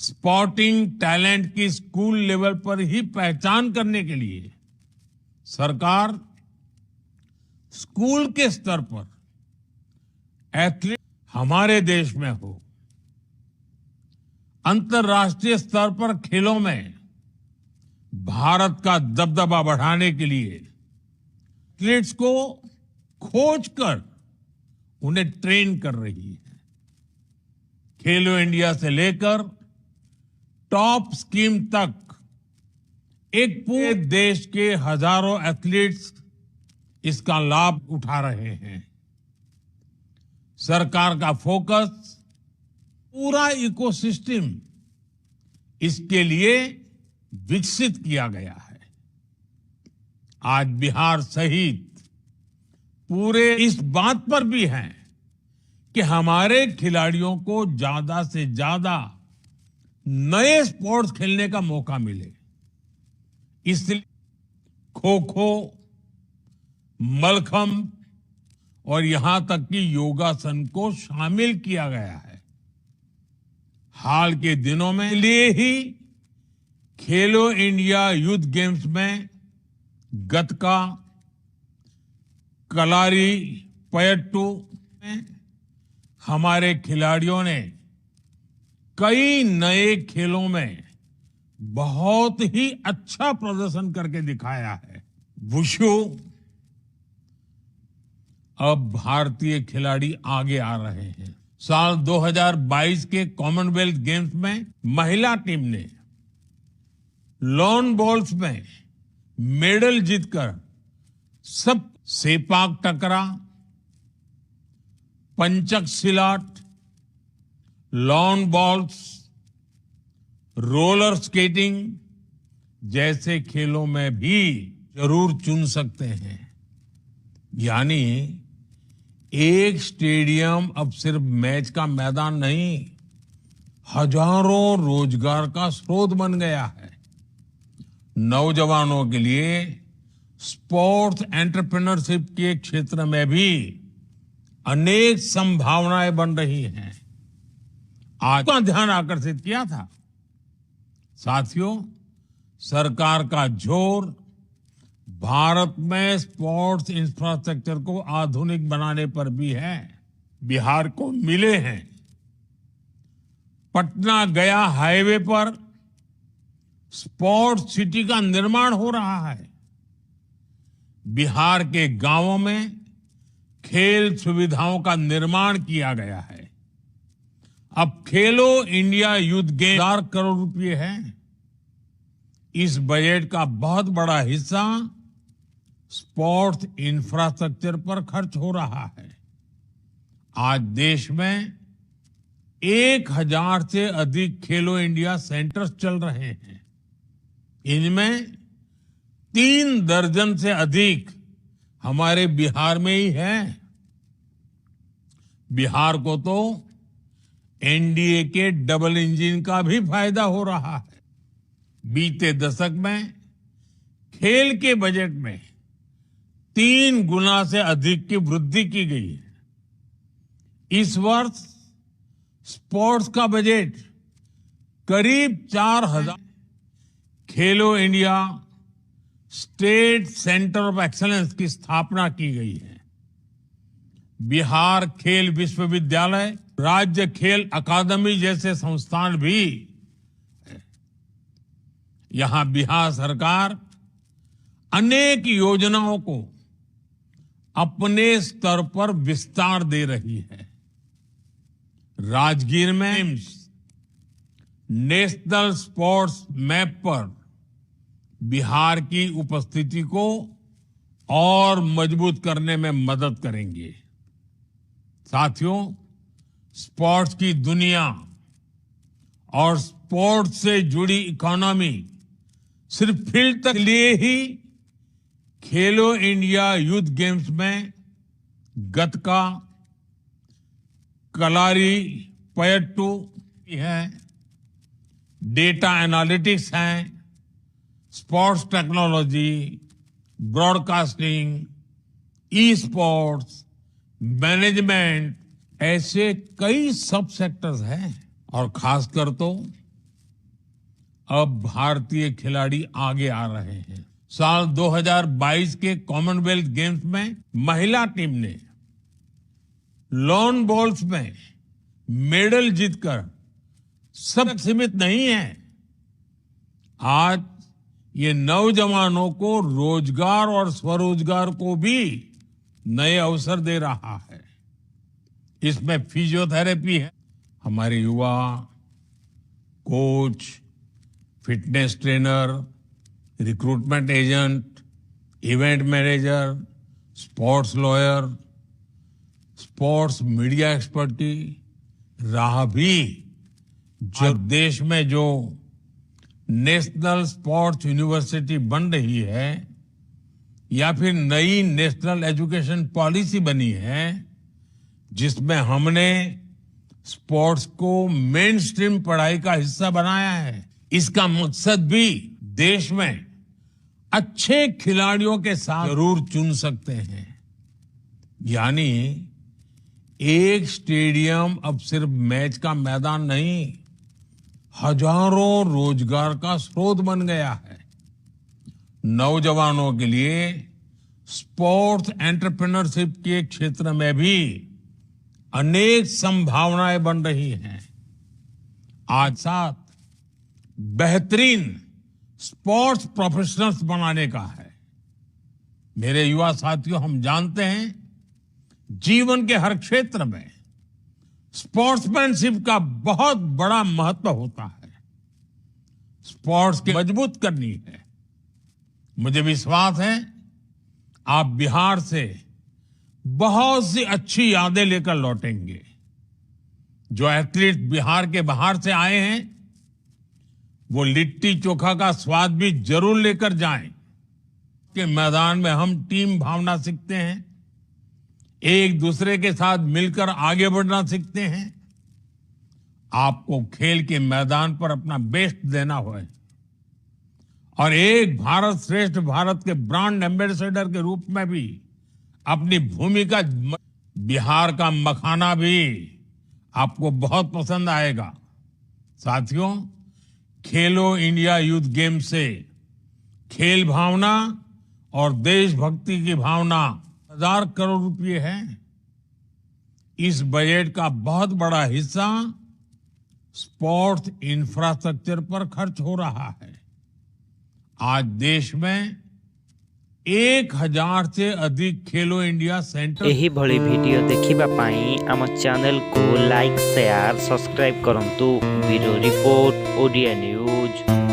Sporting talent की school level पर ही पहचान करने के लिए सरकार स्कूल के स्तर पर एथलीट हमारे देश में हो, अंतर्राष्ट्रीय स्तर पर खेलों में भारत का दबदबा बढ़ाने के लिए एथलीट्स को खोजकर उन्हें ट्रेन कर रही है। खेलो इंडिया से लेकर टॉप स्कीम तक एक पूरे देश के हजारों एथलीट्स इसका लाभ उठा रहे हैं। सरकार का फोकस पूरा इकोसिस्टम इसके लिए विकसित किया गया है। आज बिहार सहित पूरे इस बात पर भी है कि हमारे खिलाड़ियों को ज्यादा से ज्यादा नए स्पोर्ट्स खेलने का मौका मिले, इसलिए खो खो, मलखंब और यहां तक कि योगासन को शामिल किया गया है। हाल के दिनों में लिए ही खेलो इंडिया यूथ गेम्स में गतका, कलारी पयट्टू में हमारे खिलाड़ियों ने कई नए खेलों में बहुत ही अच्छा प्रदर्शन करके दिखाया है। वुशु, अब भारतीय खिलाड़ी आगे आ रहे हैं। साल 2022 के कॉमनवेल्थ गेम्स में महिला टीम ने लॉन बॉल्स में मेडल जीतकर सब सेपाक टकरा, पंचक सिलाट, लॉन बॉल्स, रोलर स्केटिंग जैसे खेलों में भी जरूर चुन सकते हैं। यानी एक स्टेडियम अब सिर्फ मैच का मैदान नहीं, हजारों रोजगार का स्रोत बन गया है। नौजवानों के लिए स्पोर्ट्स एंटरप्रेन्योरशिप के क्षेत्र में भी अनेक संभावनाएं बन रही हैं। आज का ध्यान आकर्षित किया था। साथियों, सरकार का जोर भारत में स्पोर्ट्स इंफ्रास्ट्रक्चर को आधुनिक बनाने पर भी है। बिहार को मिले हैं पटना गया हाईवे पर स्पोर्ट्स सिटी का निर्माण हो रहा है। बिहार के गांवों में खेल सुविधाओं का निर्माण किया गया है। अब खेलो इंडिया यूथ गेम 4 करोड़ रुपए है। इस बजट का बहुत बड़ा हिस्सा स्पोर्ट्स इंफ्रास्ट्रक्चर पर खर्च हो रहा है। आज देश में 1000 से अधिक खेलो इंडिया सेंटर्स चल रहे हैं। इनमें 3 दर्जन से अधिक हमारे बिहार में ही है। बिहार को तो एनडीए के डबल इंजन का भी फायदा हो रहा है। बीते दशक में खेल के बजट में 3 गुना से अधिक की वृद्धि की गई है। इस वर्ष स्पोर्ट्स का बजट करीब 4000। खेलो India state centre of excellence की स्थापना की गई है। बिहार खेल विश्वविद्यालय, राज्य खेल अकादमी जैसे संस्थान भी यहां बिहार सरकार अनेक योजनाओं को अपने स्तर पर विस्तार दे रही है। राजगीर में नेशनल स्पोर्ट्स मैप पर बिहार की उपस्थिति को और मजबूत करने में मदद करेंगे। साथियों, स्पोर्ट्स की दुनिया और स्पोर्ट्स से जुड़ी इकोनॉमी सिर्फ फील्ड तक लिए ही खेलो इंडिया यूथ गेम्स में गतका, कलारी पयट्टू है, डेटा एनालिटिक्स है, sports technology, broadcasting, e sports, management, ऐसे कई सब सेक्टर्स हैं। और खासकर तो अब भारतीय खिलाड़ी आगे आ रहे हैं। साल 2022 के कॉमनवेल्थ गेम्स में महिला टीम ने लॉन बॉल्स में मेडल जीतकर सब सीमित नहीं है। आज ये नौजवानों को रोजगार और स्वरोजगार को भी नए अवसर दे रहा है। इसमें फिजियोथेरेपी है, हमारे युवा coach, fitness trainer, recruitment agent, event manager, sports lawyer, sports media expertise राह भी जो देश में जो नेशनल स्पोर्ट्स यूनिवर्सिटी बन रही है या फिर नई नेशनल एजुकेशन पॉलिसी बनी है जिसमें हमने स्पोर्ट्स को मेन स्ट्रीम पढ़ाई का हिस्सा बनाया है। इसका मकसद भी देश में अच्छे खिलाड़ियों के साथ जरूर चुन सकते हैं। यानी एक स्टेडियम अब सिर्फ मैच का मैदान नहीं, हजारों रोजगार का स्रोत बन गया है। नौजवानों के लिए स्पोर्ट्स एंटरप्रेन्योरशिप के क्षेत्र में भी अनेक संभावनाएं बन रही हैं। आज साथ बेहतरीन स्पोर्ट्स प्रोफेशनल्स बनाने का है। मेरे युवा साथियों, हम जानते हैं जीवन के हर क्षेत्र में स्पोर्ट्समैनशिप का बहुत बड़ा महत्व होता है। स्पोर्ट्स की मजबूत करनी है। मुझे विश्वास है आप बिहार से बहुत सी अच्छी यादें लेकर लौटेंगे। जो एथलीट बिहार के बाहर से आए हैं वो लिट्टी चोखा का स्वाद भी जरूर लेकर जाएं। के मैदान में हम टीम भावना सीखते हैं, एक दूसरे के साथ मिलकर आगे बढ़ना सीखते हैं। आपको खेल के मैदान पर अपना बेस्ट देना होगा और एक भारत श्रेष्ठ भारत के ब्रांड एम्बेसडर के रूप में भी अपनी भूमिका, बिहार का मखाना भी आपको बहुत पसंद आएगा। साथियों, खेलो इंडिया यूथ गेम से खेल भावना और देशभक्ति की भावना 1000 करोड़ रुपए है। इस बजट का बहुत बड़ा हिस्सा स्पोर्ट्स इंफ्रास्ट्रक्चर पर खर्च हो रहा है। आज देश में 1000 से अधिक खेलो इंडिया सेंटर। एही भली वीडियो देखिबा पाई आम चैनल को लाइक शेयर सब्सक्राइब करंतु। Bureau report Odia news.